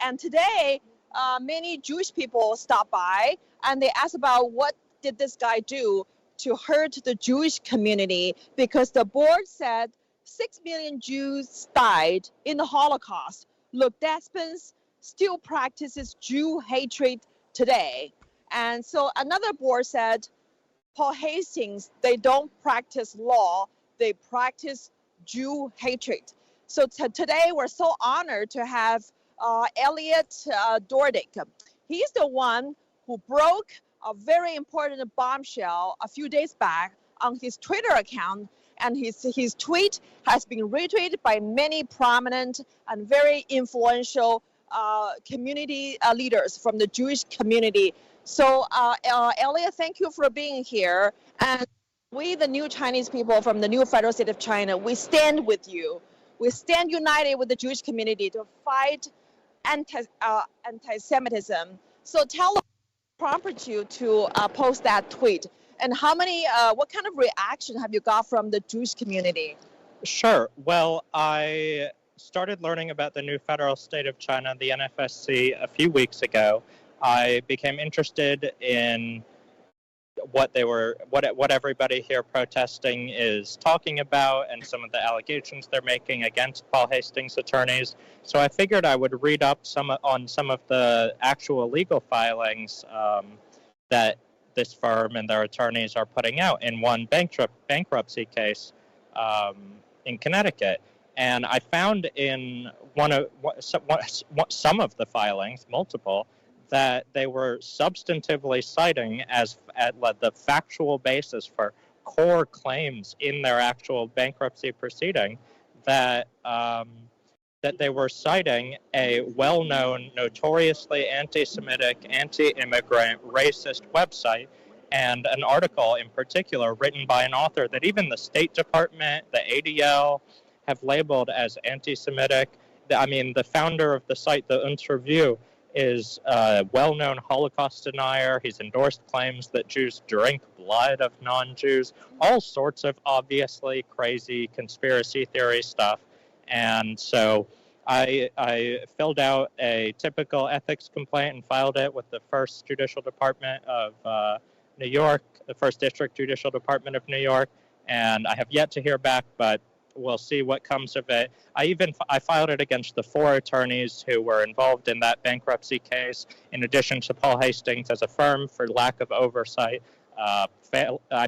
And today, many Jewish people stopped by and they asked about what did this guy do to hurt the Jewish community, because the board said 6 million Jews died in the Holocaust. Look, Despins still practices Jew hatred today. And so another board said, Paul Hastings, they don't practice law, they practice Jew hatred. So today we're so honored to have Elliot Dordick. He's the one who broke a very important bombshell a few days back on his Twitter account, and his tweet has been retweeted by many prominent and very influential community leaders from the Jewish community. So Elliot, thank you for being here. And we, the new Chinese people from the new federal state of China, we stand with you. We stand united with the Jewish community to fight anti-Semitism. So tell us what prompted you to post that tweet, and what kind of reaction have you got from the Jewish community? Sure. Well, I started learning about the new federal state of China, the NFSC, a few weeks ago. I became interested in what everybody here protesting is talking about and some of the allegations they're making against Paul Hastings' attorneys. So I figured I would read up on some of the actual legal filings that this firm and their attorneys are putting out in one bankruptcy case in Connecticut. And I found in some of the filings, multiple, that they were substantively citing as the factual basis for core claims in their actual bankruptcy proceeding, that they were citing a well-known, notoriously anti-Semitic, anti-immigrant, racist website, and an article in particular written by an author that even the State Department, the ADL, have labeled as anti-Semitic. I mean, the founder of the site, the Uns Review, is a well-known Holocaust denier. He's endorsed claims that Jews drink blood of non-Jews, all sorts of obviously crazy conspiracy theory stuff. And so I filled out a typical ethics complaint and filed it with the First Judicial Department of New York, the First District Judicial Department of New York, and I have yet to hear back, but we'll see what comes of it. I filed it against the 4 attorneys who were involved in that bankruptcy case, in addition to Paul Hastings as a firm for lack of oversight. I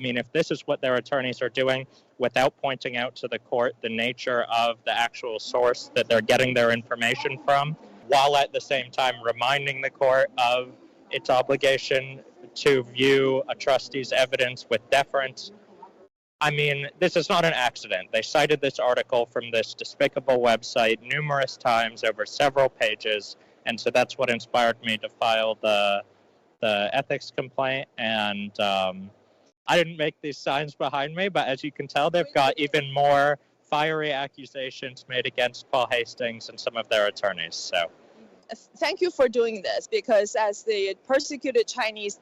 mean, if this is what their attorneys are doing without pointing out to the court the nature of the actual source that they're getting their information from, while at the same time reminding the court of its obligation to view a trustee's evidence with deference, I mean, this is not an accident. They cited this article from this despicable website numerous times over several pages, and so that's what inspired me to file the ethics complaint. And I didn't make these signs behind me, but as you can tell, they've got even more fiery accusations made against Paul Hastings and some of their attorneys. So, thank you for doing this, because as the persecuted Chinese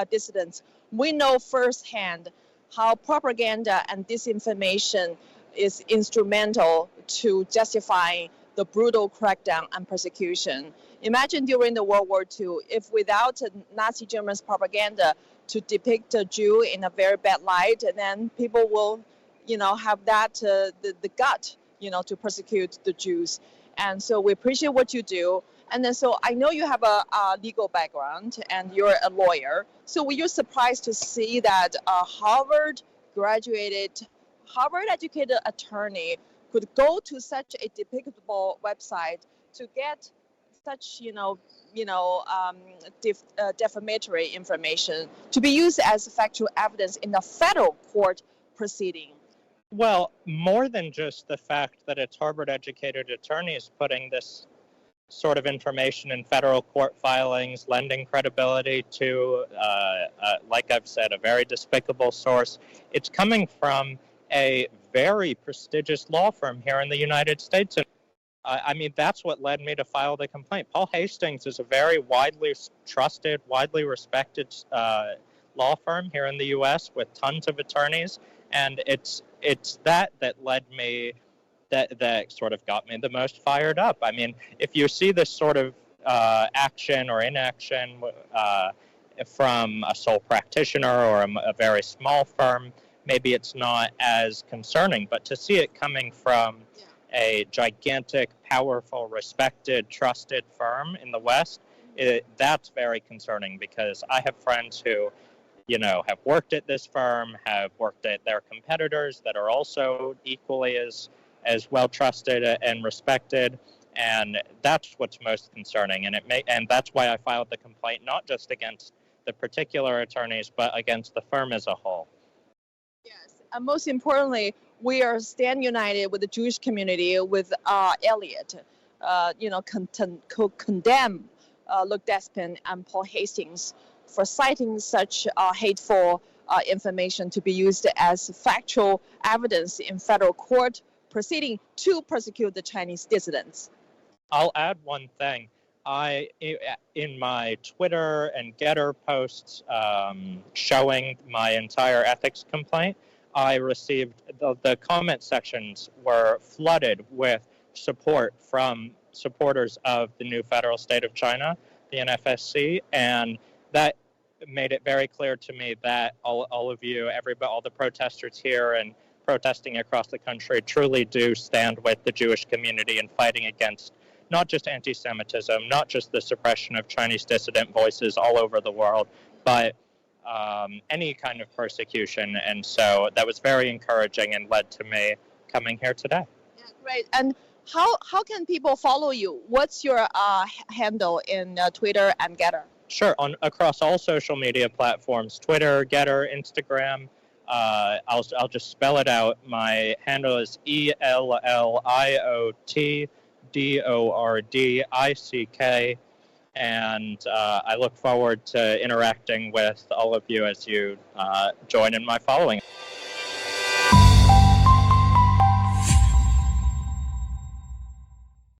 dissidents, we know firsthand how propaganda and disinformation is instrumental to justify the brutal crackdown and persecution. Imagine during the World War II, if without Nazi Germany's propaganda to depict a Jew in a very bad light, and then people will, have that, the gut, to persecute the Jews. And so we appreciate what you do. And then, so I know you have a legal background and you're a lawyer. So were you surprised to see that a Harvard-educated attorney could go to such a depicable website to get such, defamatory information to be used as factual evidence in a federal court proceeding? Well, more than just the fact that it's Harvard-educated attorneys putting this sort of information in federal court filings, lending credibility to, like I've said, a very despicable source. It's coming from a very prestigious law firm here in the United States. And I mean, that's what led me to file the complaint. Paul Hastings is a very widely trusted, widely respected law firm here in the U.S. with tons of attorneys, and it's that led me, that sort of got me the most fired up. I mean, if you see this sort of action or inaction from a sole practitioner or a very small firm, maybe it's not as concerning. But to see it coming from a gigantic, powerful, respected, trusted firm in the West, that's very concerning, because I have friends who, have worked at this firm, have worked at their competitors that are also equally as well trusted and respected, and that's what's most concerning. And that's why I filed the complaint, not just against the particular attorneys, but against the firm as a whole. Yes, and most importantly, we are stand united with the Jewish community, with Elliot, condemn Luke Despins and Paul Hastings for citing such hateful information to be used as factual evidence in federal court proceeding to persecute the Chinese dissidents. I'll add one thing. In my Twitter and Getter posts showing my entire ethics complaint, I received the comment sections were flooded with support from supporters of the new federal state of China, the NFSC, and that made it very clear to me that all of you, all the protesters here and protesting across the country truly do stand with the Jewish community in fighting against not just anti-Semitism, not just the suppression of Chinese dissident voices all over the world, but any kind of persecution. And so that was very encouraging and led to me coming here today. Yeah, great. And how can people follow you? What's your handle in Twitter and Getter? Sure, across all social media platforms, Twitter, Getter, Instagram. I'll just spell it out. My handle is ELLIOTDORDICK, and I look forward to interacting with all of you as you join in my following.